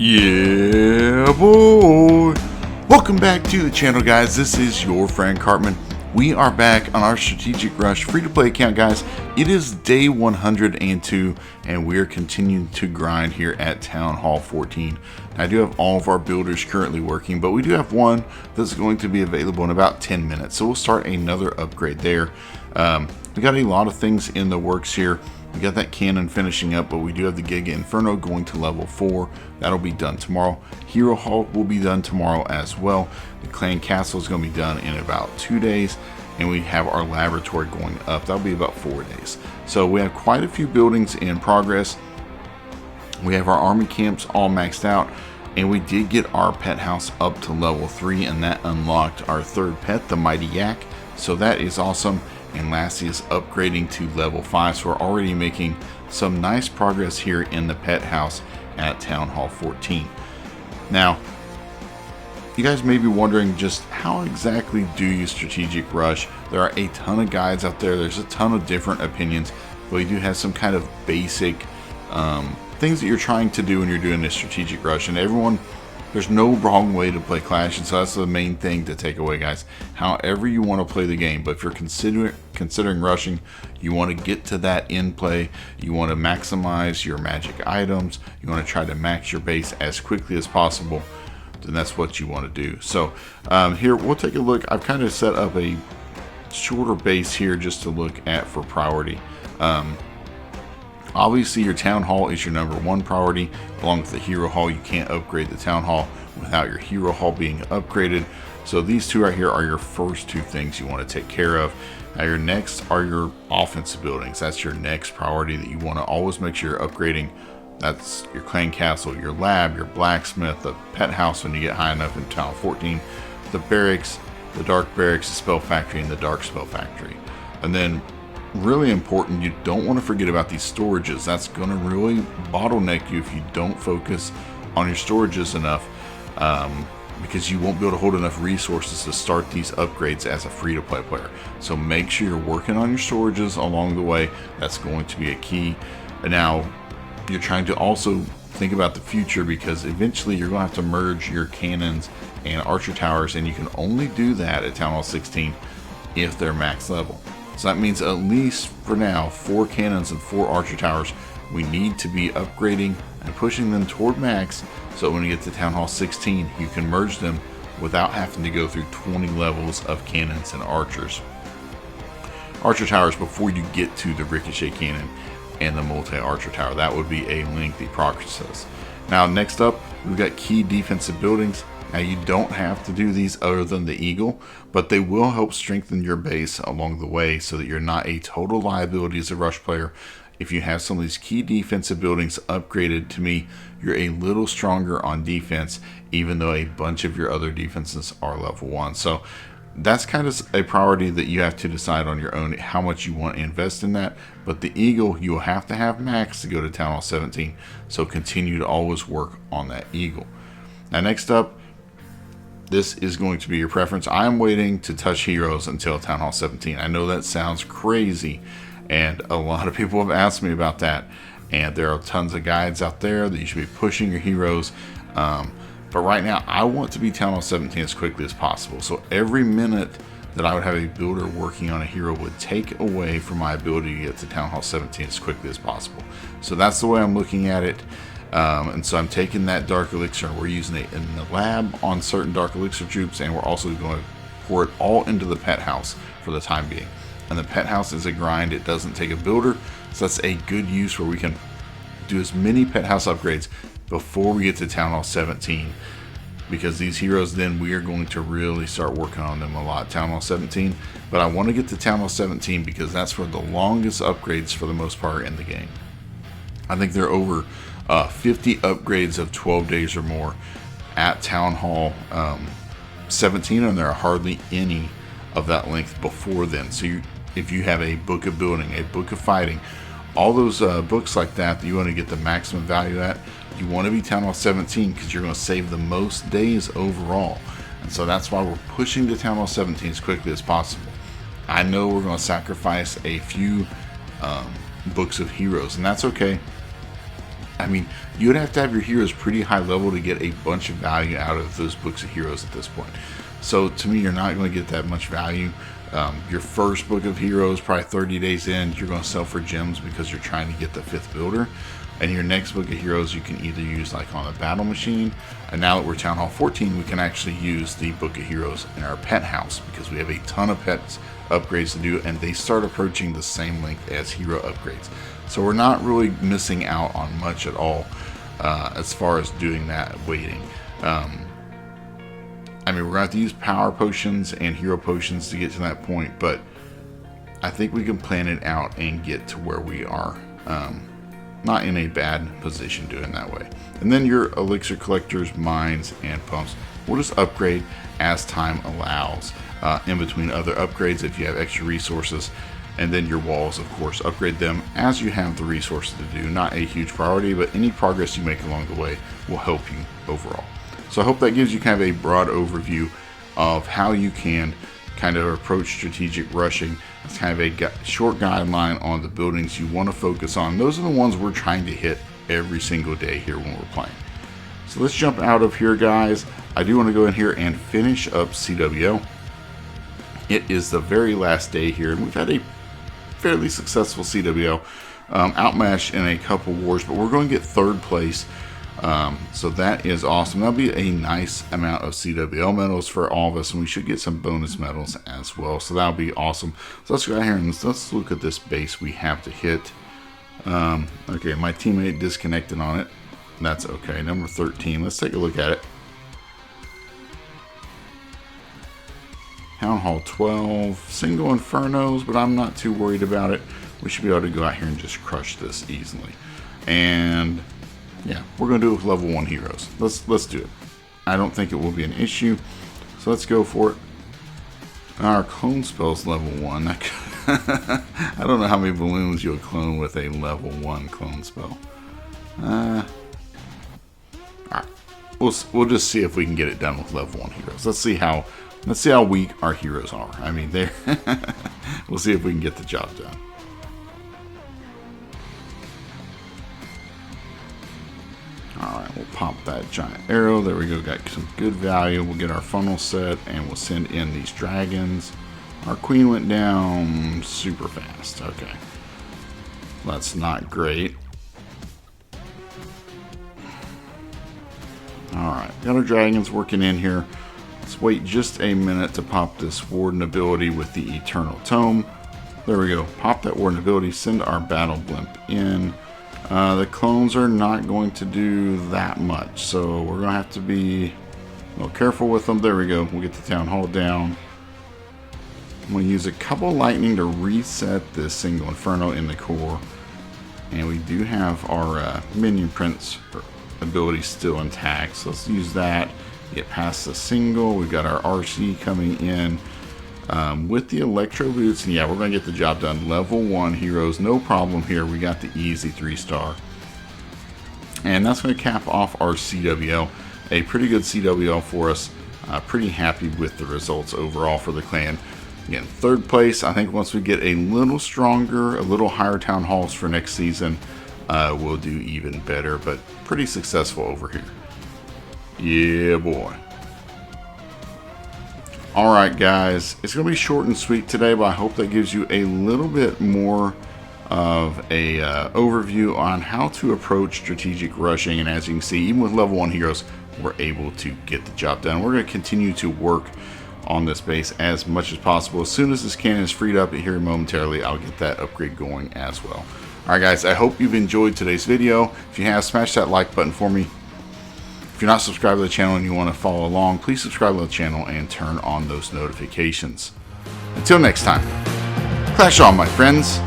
Yeah, boy. Welcome back to the channel, guys. This is your friend Cartman. We are back on our Strategic Rush free-to-play account, guys. It is day 102, and we're continuing to grind here at Town Hall 14. Now, I do have all of our builders currently working, but we do have one that's going to be available in about 10 minutes. So we'll start another upgrade there. We got a lot of things in the works here. We got that cannon finishing up, but we do have the Giga Inferno going to level 4. That'll be done tomorrow. Hero Hall will be done tomorrow as well. The Clan Castle is going to be done in about 2 days. And we have our laboratory going up. That'll be about 4 days. So we have quite a few buildings in progress. We have our army camps all maxed out. And we did get our pet house up to level 3. And that unlocked our third pet, the Mighty Yak. So that is awesome. And lastly is upgrading to level 5. So we're already making some nice progress here in the pet house at Town Hall 14. Now, you guys may be wondering just how exactly do you strategic rush? There are a ton of guides out there. There's a ton of different opinions, but we do have some kind of basic things that you're trying to do when you're doing this strategic rush. And everyone, there's no wrong way to play Clash, and so that's the main thing to take away, guys. However you want to play the game, but if you're considering rushing, you want to get to that end play, you want to maximize your magic items, you want to try to max your base as quickly as possible, then that's what you want to do. So here we'll take a look. I've kind of set up a shorter base here just to look at for priority. Obviously your town hall is your #1 priority. Along with the hero hall, you can't upgrade the town hall without your hero hall being upgraded. So these two right here are your first two things you want to take care of. Now your next are your offensive buildings. That's your next priority that you want to always make sure you're upgrading. That's your clan castle, your lab, your blacksmith, the pet house when you get high enough in Town 14, the barracks, the dark barracks, the spell factory, and the dark spell factory. And then really important, you don't want to forget about these storages. That's going to really bottleneck you if you don't focus on your storages enough, because you won't be able to hold enough resources to start these upgrades as a free-to-play player. So make sure you're working on your storages along the way. That's going to be a key. And now you're trying to also think about the future, because eventually you're going to have to merge your cannons and archer towers, and you can only do that at Town Hall 16 if they're max level. So that means at least for now 4 cannons and 4 archer towers we need to be upgrading and pushing them toward max, so when you get to Town Hall 16 you can merge them without having to go through 20 levels of cannons and archer towers before you get to the ricochet cannon and the multi-archer tower. That would be a lengthy process. Now next up, we've got key defensive buildings. Now you don't have to do these other than the eagle, but they will help strengthen your base along the way so that you're not a total liability as a rush player. If you have some of these key defensive buildings upgraded, to me, you're a little stronger on defense, even though a bunch of your other defenses are level 1. So that's kind of a priority that you have to decide on your own how much you want to invest in that. But the eagle, you will have to have max to go to Town Hall 17. So continue to always work on that eagle. Now next up, this is going to be your preference. I'm waiting to touch heroes until Town Hall 17. I know that sounds crazy, and a lot of people have asked me about that. And there are tons of guides out there that you should be pushing your heroes. But right now, I want to be Town Hall 17 as quickly as possible. So every minute that I would have a builder working on a hero would take away from my ability to get to Town Hall 17 as quickly as possible. So that's the way I'm looking at it. And so I'm taking that dark elixir. We're using it in the lab on certain dark elixir troops, and we're also going to pour it all into the pet house for the time being. And the pet house is a grind. It doesn't take a builder, so that's a good use where we can do as many pet house upgrades before we get to Town Hall 17, because these heroes, then we are going to really start working on them a lot. Town Hall 17, but I want to get to Town Hall 17 because that's for the longest upgrades for the most part in the game. I think there are over 50 upgrades of 12 days or more at Town Hall 17, and there are hardly any of that length before then. So if you have a book of building, a book of fighting, all those books like that you want to get the maximum value at, you want to be Town Hall 17 because you're going to save the most days overall. And so that's why we're pushing to Town Hall 17 as quickly as possible. I know we're going to sacrifice a few books of heroes, and that's okay. I mean, you would have to have your heroes pretty high level to get a bunch of value out of those books of heroes at this point. So to me, you're not going to get that much value. Your first book of heroes, probably 30 days in, you're going to sell for gems because you're trying to get the 5th builder. And your next book of heroes, you can either use like on a battle machine. And now that we're Town Hall 14, we can actually use the book of heroes in our pet house because we have a ton of pets upgrades to do, and they start approaching the same length as hero upgrades. So we're not really missing out on much at all as far as doing that waiting. I mean, we're going to have to use power potions and hero potions to get to that point, but I think we can plan it out and get to where we are not in a bad position doing that way. And then your elixir collectors, mines, and pumps will just upgrade as time allows in between other upgrades if you have extra resources. And then your walls, of course, upgrade them as you have the resources to do. Not a huge priority, but any progress you make along the way will help you overall. So I hope that gives you kind of a broad overview of how you can kind of approach strategic rushing. It's kind of a short guideline on the buildings you want to focus on. Those are the ones we're trying to hit every single day here when we're playing. So let's jump out of here, guys. I do want to go in here and finish up CWO. It is the very last day here, and we've had a fairly successful CWO, outmatched in a couple wars, but we're going to get 3rd place. So that is awesome. That'll be a nice amount of CWO medals for all of us, and we should get some bonus medals as well. So that'll be awesome. So let's go out here and let's look at this base we have to hit. Okay, my teammate disconnected on it. That's okay. Number 13. Let's take a look at it. Town Hall 12. Single Infernos, but I'm not too worried about it. We should be able to go out here and just crush this easily. And yeah, we're going to do it with level 1 heroes. Let's do it. I don't think it will be an issue. So let's go for it. Our clone spell's level 1. I don't know how many balloons you'll clone with a level 1 clone spell. Alright. We'll just see if we can get it done with level 1 heroes. Let's see how weak our heroes are. I mean, we'll see if we can get the job done. Alright, we'll pop that giant arrow. There we go, got some good value. We'll get our funnel set and we'll send in these dragons. Our queen went down super fast. Okay. That's not great. Alright, got our dragons working in here. Let's wait just a minute to pop this warden ability with the eternal tome. There we go. Pop that warden ability, send our battle blimp in. The clones are not going to do that much, so we're going to have to be a little careful with them. There we go. We'll get the town hall down. I'm going to use a couple lightning to reset this single inferno in the core. And we do have our minion prince ability still intact, so let's use that. Get past the single. We've got our RC coming in with the electro boots, and yeah, we're going to get the job done. Level 1 heroes, no problem here. We got the easy 3-star, and that's going to cap off our CWO. A pretty good CWO for us. Pretty happy with the results overall for the clan. Again, 3rd place. I think once we get a little stronger, a little higher town halls for next season, we'll do even better, but pretty successful over here. Yeah, boy. Alright, guys. It's going to be short and sweet today, but I hope that gives you a little bit more of a overview on how to approach strategic rushing. And as you can see, even with level 1 heroes, we're able to get the job done. We're going to continue to work on this base as much as possible. As soon as this cannon is freed up here momentarily, I'll get that upgrade going as well. Alright, guys. I hope you've enjoyed today's video. If you have, smash that like button for me. If you're not subscribed to the channel and you want to follow along, please subscribe to the channel and turn on those notifications. Until next time, clash on, my friends.